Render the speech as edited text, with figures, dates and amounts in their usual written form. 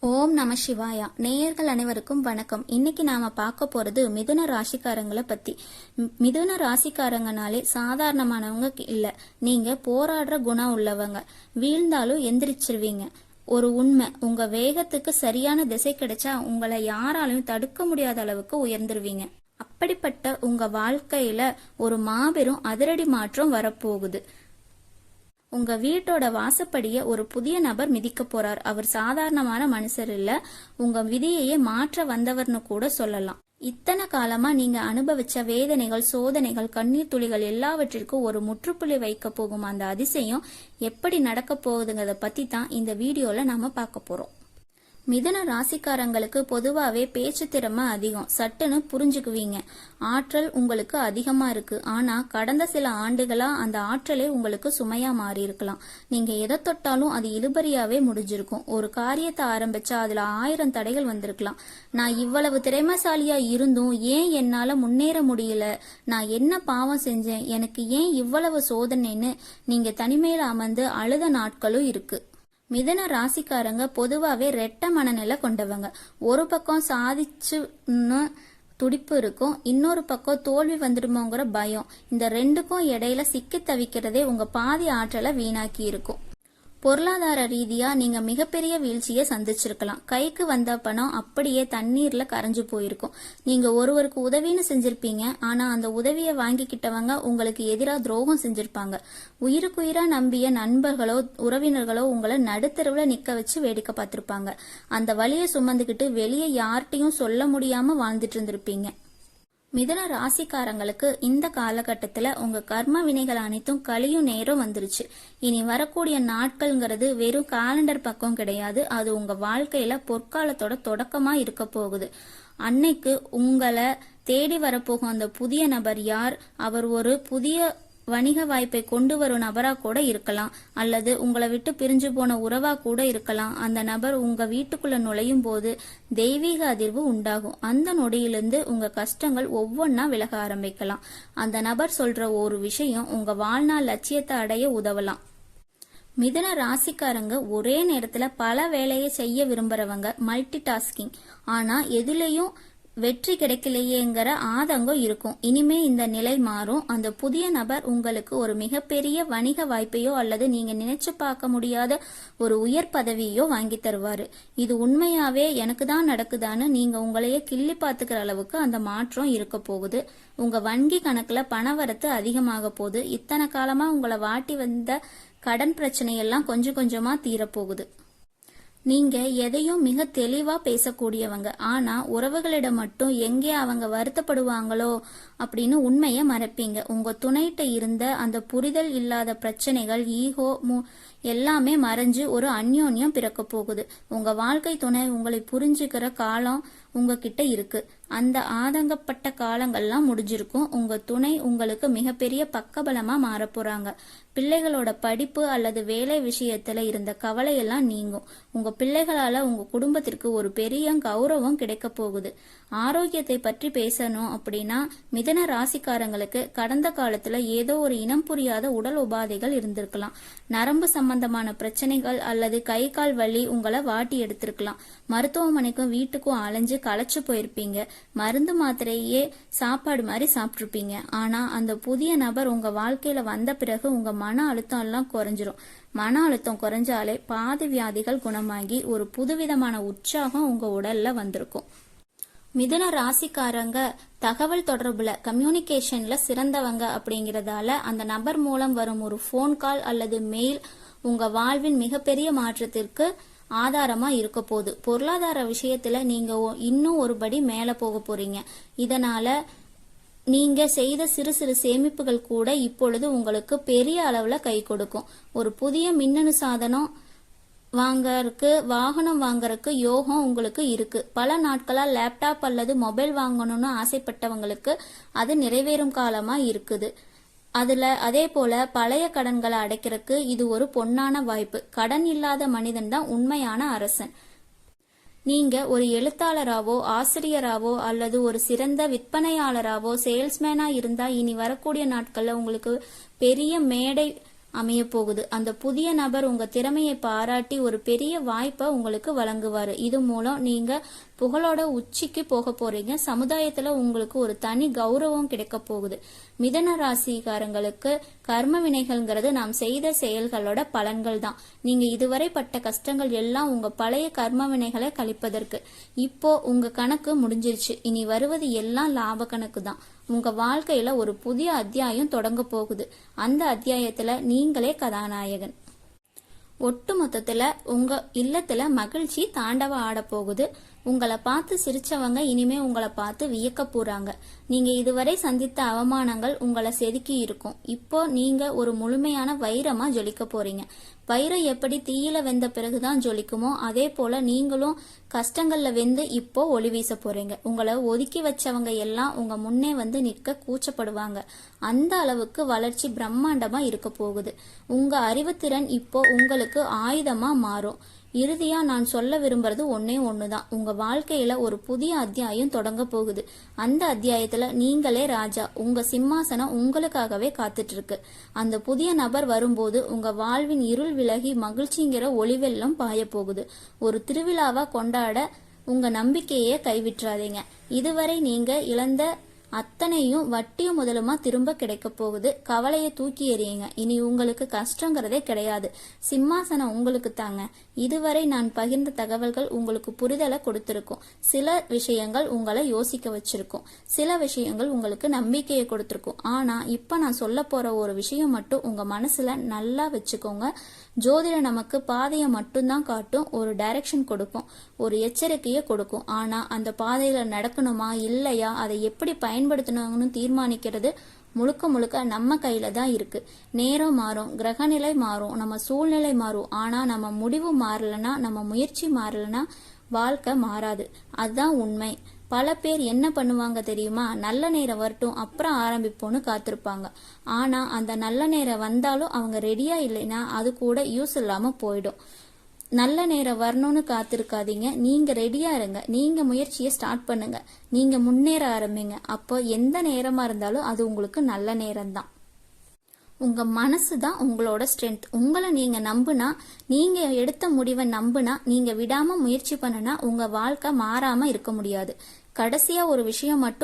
ஓம் நம சிவாயா. நேயர்கள் அனைவருக்கும் வணக்கம். இன்னைக்கு நாம பார்க்க போறது மிதுன ராசிக்காரங்களை பத்தி. மிதுன ராசிக்காரங்கனாலே சாதாரணமானவங்க இல்ல, நீங்க போராடுற குணம் உள்ளவங்க. வீழ்ந்தாலும் எந்திரிச்சிருவீங்க. ஒரு உண்மை, உங்க வேகத்துக்கு சரியான திசை கிடைச்சா உங்களை யாராலையும் தடுக்க முடியாத அளவுக்கு உயர்ந்துருவீங்க. அப்படிப்பட்ட உங்க வாழ்க்கையில ஒரு மாபெரும் அதிரடி மாற்றம் வரப்போகுது. உங்க வீட்டோட வாசப்படிய ஒரு புதிய நபர் மிதிக்க போறார். அவர் சாதாரணமான மனுஷர் இல்ல, உங்க விதியையே மாற்ற வந்தவர்னு கூட சொல்லலாம். இத்தனை காலமா நீங்க அனுபவிச்ச வேதனைகள், சோதனைகள், கண்ணீர் துளிகள் எல்லாவற்றிற்கும் ஒரு முற்றுப்புள்ளி வைக்க போகும் அந்த அதிசயம் எப்படி நடக்க போகுதுங்கிறத பத்தி தான் இந்த வீடியோல நாம பார்க்க போறோம். மிதுன ராசிக்காரங்களுக்கு பொதுவாவே பேச்சு திறமை அதிகம். சட்டுன்னு புரிஞ்சுக்குவீங்க. ஆற்றல் உங்களுக்கு அதிகமா இருக்கு. ஆனா கடந்த சில ஆண்டுகளா அந்த ஆற்றலே உங்களுக்கு சுமையா மாறி இருக்கலாம். நீங்க எதை தொட்டாலும் அது இழுபறியாவே முடிஞ்சிருக்கும். ஒரு காரியத்தை ஆரம்பிச்சா அதுல 1000 தடைகள் வந்திருக்கலாம். நான் இவ்வளவு திறமைசாலியா இருந்தும் ஏன் என்னால முன்னேற முடியல, நான் என்ன பாவம் செஞ்சேன், எனக்கு ஏன் இவ்வளவு சோதனைன்னு நீங்க தனிமையில அமர்ந்து அழுத நாட்களும் இருக்கு. மிதுன ராசிக்காரங்க பொதுவாவே ரெட்ட மனநிலை கொண்டவங்க. ஒரு பக்கம் சாதிச்சுன்னு துடிப்பு இருக்கும், இன்னொரு பக்கம் தோல்வி வந்துடுமோங்கிற பயம். இந்த ரெண்டுக்கும் இடையில சிக்கி தவிக்கிறதே உங்க பாதி ஆற்றலை வீணாக்கி இருக்கும். பொருளாதார ரீதியா நீங்க மிகப்பெரிய வீழ்ச்சியை சந்திச்சிருக்கலாம். கைக்கு வந்த பணம் அப்படியே தண்ணீர்ல கரைஞ்சு போயிருக்கும். நீங்க ஒருவருக்கு உதவின்னு செஞ்சிருப்பீங்க, ஆனா அந்த உதவியை வாங்கிக்கிட்டவங்க உங்களுக்கு எதிராக துரோகம் செஞ்சிருப்பாங்க. உயிருக்குயிரா நம்பிய நண்பர்களோ உறவினர்களோ உங்களை நடுத்தருவுல நிக்க வச்சு வேடிக்கை பார்த்திருப்பாங்க. அந்த வலியை சுமந்துக்கிட்டு வெளியே யார்கிட்டையும் சொல்ல முடியாம வாழ்ந்துட்டு இருந்திருப்பீங்க. மிதுன ராசிக்காரங்களுக்கு இந்த காலகட்டத்துல உங்க கர்ம வினைகள் அனைத்தும் கழியும் நேரம் வந்துருச்சு. இனி வரக்கூடிய நாட்கள்ங்கிறது வெறும் காலண்டர் பக்கம் கிடையாது, அது உங்க வாழ்க்கையில பொற்காலத்தோட தொடக்கமா இருக்க போகுது. அன்னைக்கு உங்களை தேடி வரப்போகும் அந்த புதிய நபர் யார்? அவர் ஒரு புதிய வணிக வாய்ப்பை கொண்டு வரும் நபரா கூட இருக்கலாம், அல்லது உங்களை விட்டு பிரிஞ்சு போன உறவா கூட இருக்கலாம். அந்த நபர் உங்க வீட்டுக்குள்ள நுழையும் போது தெய்வீக அதிர்வு உண்டாகும். அந்த நொடியிலிருந்து உங்க கஷ்டங்கள் ஒவ்வொன்னா விலக ஆரம்பிக்கலாம். அந்த நபர் சொல்ற ஒரு விஷயம் உங்க வாழ்நாள் லட்சியத்தை அடைய உதவலாம். மிதுன ராசிக்காரங்க ஒரே நேரத்துல பல வேலையை செய்ய விரும்புறவங்க, மல்டி டாஸ்கிங். ஆனா எதுலயும் வெற்றி கிடைக்கலையேங்கிற ஆதங்கம் இருக்கும். இனிமே இந்த நிலை மாறும். அந்த புதிய நபர் உங்களுக்கு ஒரு மிகப்பெரிய வணிக வாய்ப்பையோ அல்லது நீங்க நினைச்சு பார்க்க முடியாத ஒரு உயர் பதவியோ வாங்கி தருவாரு. இது உண்மையாவே எனக்கு தான் நடக்குதான்னு நீங்க உங்களையே கிள்ளி பார்த்துக்கிற அளவுக்கு அந்த மாற்றம் இருக்க போகுது. உங்க வங்கி கணக்குல பணவரத்து அதிகமாக போகுது. இத்தனை காலமா உங்களை வாட்டி வந்த கடன் பிரச்சனையெல்லாம் கொஞ்சம் கொஞ்சமா தீரப்போகுது. நீங்க எதையும் மிக தெளிவா பேசக்கூடியவங்க. ஆனா உறவுகளிடம் மட்டும் எங்கே அவங்க வருத்தப்படுவாங்களோ அப்படின்னு உண்மைய மறைப்பீங்க. உங்க துணைகிட்ட இருந்த அந்த புரிதல் இல்லாத பிரச்சனைகள், ஈகோ எல்லாமே மறைஞ்சு ஒரு அந்யோன்யம் பிறக்க போகுது. உங்க வாழ்க்கை துணை உங்களை புரிஞ்சுக்கிற காலம் உங்ககிட்ட இருக்கு. அந்த ஆதங்கப்பட்ட காலங்கள்லாம் முடிஞ்சிருக்கும். உங்க துணை உங்களுக்கு மிகப்பெரிய பக்கபலமா மாற போறாங்க. பிள்ளைகளோட படிப்பு அல்லது வேலை விஷயத்துல இருந்த கவலையெல்லாம் நீங்கும். உங்க பிள்ளைகளால உங்க குடும்பத்திற்கு ஒரு பெரிய கௌரவம் கிடைக்க போகுது. ஆரோக்கியத்தை பற்றி பேசணும் அப்படின்னா மிதுன ராசிக்காரங்களுக்கு கடந்த காலத்துல ஏதோ ஒரு இனம் புரியாத உடல் உபாதைகள் இருந்திருக்கலாம். நரம்பு சம்பந்தமான பிரச்சனைகள் அல்லது கை கால் வலி உங்களை வாட்டி எடுத்திருக்கலாம். மருத்துவமனைக்கும் வீட்டுக்கும் அலைஞ்சு களைச்சு போயிருப்பீங்க. மருந்து மாத்திரையே சாப்பாடு மாதிரி சாப்பிட்டுருப்பீங்க. ஆனா அந்த புதிய நபர் உங்க வாழ்க்கையில வந்த பிறகு உங்க மன அழுத்தம் எல்லாம் குறைஞ்சிரும். மன அழுத்தம் குறைஞ்சாலே பாதி வியாதிகள் குணமாகி ஒரு புதுவிதமான உற்சாகம் உங்க உடல்ல வந்திருக்கும். மிதுன ராசிக்காரங்க தகவல் தொடர்புல கம்யூனிகேஷன்ல சிறந்தவங்க அப்படிங்கறதால அந்த நபர் மூலம் வரும் ஒரு போன் கால் அல்லது மெயில் உங்க வாழ்வின் மிகப்பெரிய மாற்றத்திற்கு ஆதாரமா இருக்க போகுது. பொருளாதார விஷயத்துல நீங்க இன்னும் ஒருபடி மேல போக போறீங்க. இதனால நீங்க செய்த சிறு சிறு சேமிப்புகள் கூட இப்பொழுது உங்களுக்கு பெரிய அளவுல கை கொடுக்கும். ஒரு புதிய மின்னணு சாதனம் வாங்கறதுக்கு, வாகனம் வாங்கறதுக்கு யோகம் உங்களுக்கு இருக்கு. பல நாட்களா லேப்டாப் அல்லது மொபைல் வாங்கணும்னு ஆசைப்பட்டவங்களுக்கு அது நிறைவேறும் காலமா இருக்குது. அதே போல பழைய கடன்களை அடைக்கிறதுக்கு இது ஒரு பொன்னான வாய்ப்பு. கடன் இல்லாத மனிதன் தான் உண்மையான அரசன். நீங்க ஒரு எழுத்தாளராவோ ஆசிரியராவோ அல்லது ஒரு சிறந்த விற்பனையாளராவோ சேல்ஸ்மேனா இருந்தா இனி வரக்கூடிய நாட்கள்ல உங்களுக்கு பெரிய மேடை அமைய போகுது. அந்த புதிய நபர் உங்க திறமையை பாராட்டி ஒரு பெரிய வாய்ப்பை உங்களுக்கு வழங்குவாரு. இது மூலம் நீங்க புகழோட உச்சிக்கு போக போறீங்க. சமுதாயத்துல உங்களுக்கு ஒரு தனி கௌரவம் கிடைக்க போகுது. மிதுன ராசிக்காரங்களுக்கு கர்ம வினைகள்ங்கிறது நாம் செய்த செயல்களோட பலன்கள் தான். நீங்க இதுவரை பட்ட கஷ்டங்கள் எல்லாம் உங்க பழைய கர்ம வினைகளை கழிப்பதற்கு. இப்போ உங்க கணக்கு முடிஞ்சிருச்சு. இனி வருவது எல்லாம் லாப கணக்கு தான். உங்க வாழ்க்கையில ஒரு புதிய அத்தியாயம் தொடங்க போகுது. அந்த அத்தியாயத்துல நீங்களே கதாநாயகன். ஒட்டு மொத்தத்துல உங்க இல்லத்துல மகிழ்ச்சி தாண்டவ ஆட போகுது. உங்களை பார்த்து சிரிச்சவங்க இனிமே உங்களை பார்த்து வியக்க போறாங்க. நீங்க இதுவரை சந்தித்த அவமானங்கள் உங்களை செதுக்கி இருக்கும். இப்போ நீங்க ஒரு முழுமையான வைரமா ஜொலிக்க போறீங்க. வைரம் எப்படி தீயில வெந்த பிறகுதான் ஜொலிக்குமோ அதே போல நீங்களும் கஷ்டங்கள்ல வெந்து இப்போ ஒளி வீச போறீங்க. உங்களை ஒதுக்கி வச்சவங்க எல்லாம் உங்க முன்னே வந்து நிற்க கூச்சப்படுவாங்க. அந்த அளவுக்கு வளர்ச்சி பிரம்மாண்டமா இருக்க போகுது. உங்க அறிவுத்திறன் இப்போ உங்களுக்கு ஆயுதமா மாறும். இறுதியா நான் சொல்ல விரும்புறது ஒன்னே ஒண்ணுதான். உங்க வாழ்க்கையில ஒரு புதிய அத்தியாயம் தொடங்க போகுது. அந்த அத்தியாயத்துல நீங்களே ராஜா. உங்க சிம்மாசனம் உங்களுக்காகவே காத்துட்டு இருக்கு. அந்த புதிய நபர் வரும்போது உங்க வாழ்வின் இருள் விலகி மகிழ்ச்சிங்கிற ஒளிவெல்லம் பாய போகுது. ஒரு திருவிழாவா கொண்டாட உங்க நம்பிக்கையே கைவிட்டுறாதீங்க. இதுவரை நீங்க இழந்த அத்தனையும் வட்டியும் முதலுமா திரும்ப கிடைக்க போகுது. கவலையை தூக்கி எறியுங்க. இனி உங்களுக்கு கஷ்டங்கிறதே கிடையாது. சிம்மாசனம் உங்களுக்கு தாங்க. இதுவரை நான் பகிர்ந்த தகவல்கள் உங்களுக்கு புரிதலை கொடுத்திருக்கும். சில விஷயங்கள் உங்களை யோசிக்க வச்சிருக்கும். சில விஷயங்கள் உங்களுக்கு நம்பிக்கையை கொடுத்திருக்கும். ஆனா இப்ப நான் சொல்ல போற ஒரு விஷயம் மட்டும் உங்க மனசுல நல்லா வச்சுக்கோங்க. ஜோதிடம் நமக்கு பாதையை மட்டும்தான் காட்டும். ஒரு டைரக்ஷன் கொடுக்கும், ஒரு எச்சரிக்கையை கொடுக்கும். ஆனா அந்த பாதையில நடக்கணுமா இல்லையா, அதை எப்படி பயன்படுத்தணும்னு தீர்மானிக்கிறது முழுக்க முழுக்க நம்ம கையில தான் இருக்கு. நேரம் மாறும், கிரகநிலை மாறும், நம்ம சூழ்நிலை மாறும். ஆனா நம்ம முடிவு மாறலனா, நம்ம முயற்சி மாறலனா வாழ்க்கை மாறாது. அதுதான் உண்மை. பல பேர் என்ன பண்ணுவாங்க தெரியுமா? நல்ல நேரம் வரட்டும் அப்புறம் ஆரம்பிப்போன்னு காத்திருப்பாங்க. ஆனா அந்த நல்ல நேரம் வந்தாலும் அவங்க ரெடியா இல்லைன்னா அது கூட யூஸ் இல்லாம போயிடும். நல்ல நேரம் வரணும்னு காத்திருக்காதீங்க. நீங்க ரெடியா இருங்க. நீங்க முயற்சியை ஸ்டார்ட் பண்ணுங்க. நீங்க முன்னேற ஆரம்பிங்க. அப்போ எந்த நேரமா இருந்தாலும் அது உங்களுக்கு நல்ல நேரம் தான். உங்க மனசு தான் உங்களோட ஸ்ட்ரென்த். உங்களை நீங்க நம்புனா, நீங்க எடுத்த முடிவை நம்புனா, நீங்க விடாம முயற்சி பண்ணுனா உங்க வாழ்க்கை மாறாம இருக்க முடியாது. கடைசியா ஒரு விஷயம் மட்டும்